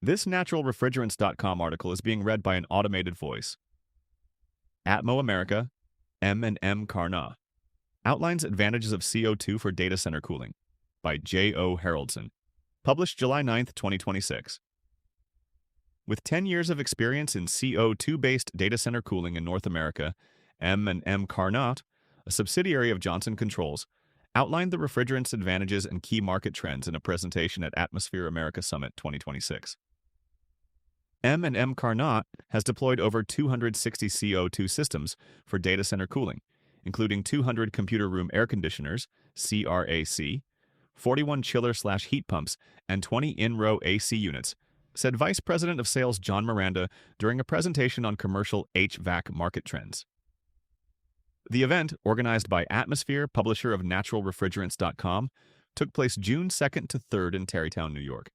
This naturalrefrigerants.com article is being read by an automated voice. ATMO America, M&M Carnot, outlines advantages of CO2 for data center cooling by J.O. Haroldson, published July 9, 2026. With 10 years of experience in CO2-based data center cooling in North America, M&M Carnot, a subsidiary of Johnson Controls, outlined the refrigerant's advantages and key market trends in a presentation at Atmosphere America Summit 2026. M&M Carnot has deployed over 260 CO2 systems for data center cooling, including 200 computer room air conditioners, CRAC, 41 chiller/heat pumps, and 20 in-row AC units, said Vice President of Sales John Miranda during a presentation on commercial HVAC market trends. The event, organized by Atmosphere, publisher of naturalrefrigerants.com, took place June 2nd to 3rd in Tarrytown, New York.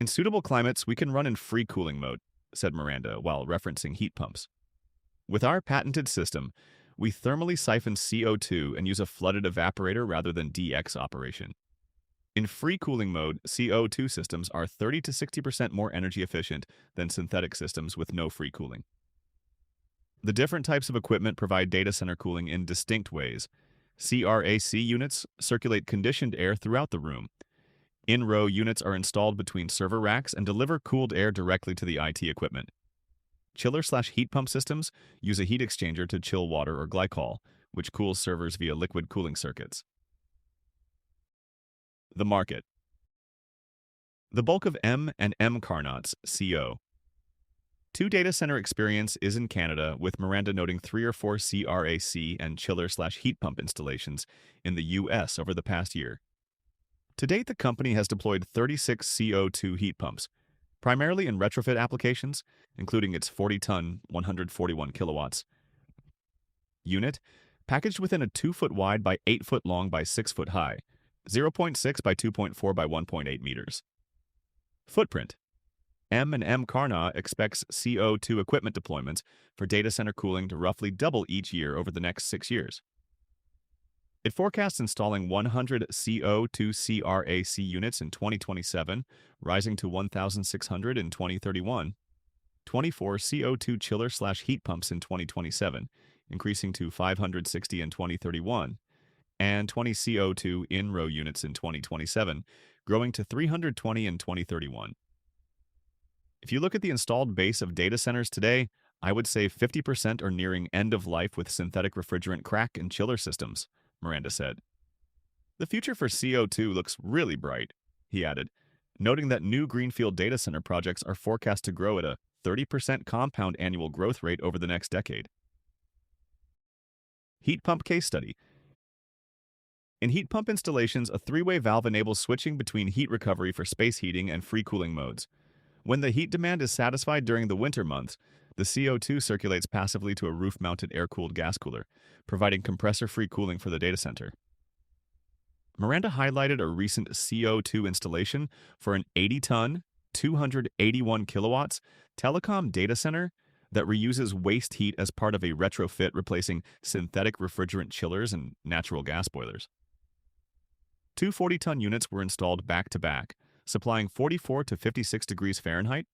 In suitable climates, we can run in free cooling mode, said Miranda while referencing heat pumps. With our patented system, we thermally siphon CO2 and use a flooded evaporator rather than DX operation. In free cooling mode, CO2 systems are 30 to 60% more energy efficient than synthetic systems with no free cooling. The different types of equipment provide data center cooling in distinct ways. CRAC units circulate conditioned air throughout the room. In-row units are installed between server racks and deliver cooled air directly to the IT equipment. Chiller/heat pump systems use a heat exchanger to chill water or glycol, which cools servers via liquid cooling circuits. The market. The bulk of M&M Carnot's CO2 data center experience is in Canada, with Miranda noting 3 or 4 CRAC and chiller/heat pump installations in the U.S. over the past year. To date, the company has deployed 36 CO2 heat pumps, primarily in retrofit applications, including its 40-ton, 141 kilowatts unit, packaged within a 2-foot wide by 8-foot long by 6-foot high, 0.6 by 2.4 by 1.8 meters. Footprint. M&M Carnot expects CO2 equipment deployments for data center cooling to roughly double each year over the next 6 years. It forecasts installing 100 CO2 CRAC units in 2027, rising to 1,600 in 2031, 24 CO2 chiller/heat pumps in 2027, increasing to 560 in 2031, and 20 CO2 in-row units in 2027, growing to 320 in 2031. If you look at the installed base of data centers today, I would say 50% are nearing end of life with synthetic refrigerant CRAC and chiller systems, Miranda said. The future for CO2 looks really bright, he added, noting that new greenfield data center projects are forecast to grow at a 30% compound annual growth rate over the next decade. Heat pump case study. In heat pump installations, a 3-way valve enables switching between heat recovery for space heating and free cooling modes. When the heat demand is satisfied during the winter months, the CO2 circulates passively to a roof-mounted air-cooled gas cooler, providing compressor-free cooling for the data center. Miranda highlighted a recent CO2 installation for an 80-ton, 281 kilowatts telecom data center that reuses waste heat as part of a retrofit replacing synthetic refrigerant chillers and natural gas boilers. 2 40-ton units were installed back-to-back, supplying 44 to 56 degrees Fahrenheit,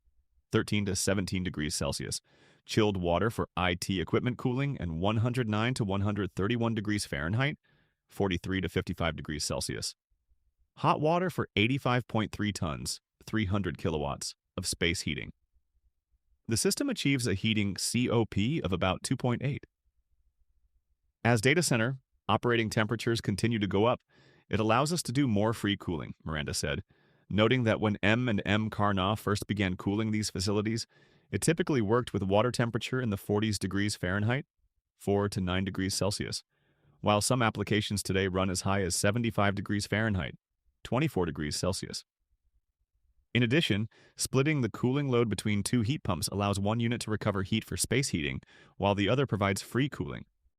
13 to 17 degrees Celsius, chilled water for IT equipment cooling, and 109 to 131 degrees Fahrenheit, 43 to 55 degrees Celsius. Hot water for 85.3 tons, 300 kilowatts, of space heating. The system achieves a heating COP of about 2.8. As data center operating temperatures continue to go up, it allows us to do more free cooling, Miranda said, noting that when M&M Carnot first began cooling these facilities, it typically worked with water temperature in the 40s degrees Fahrenheit, 4 to 9 degrees Celsius, while some applications today run as high as 75 degrees Fahrenheit, 24 degrees Celsius. In addition, splitting the cooling load between 2 heat pumps allows one unit to recover heat for space heating, while the other provides free cooling,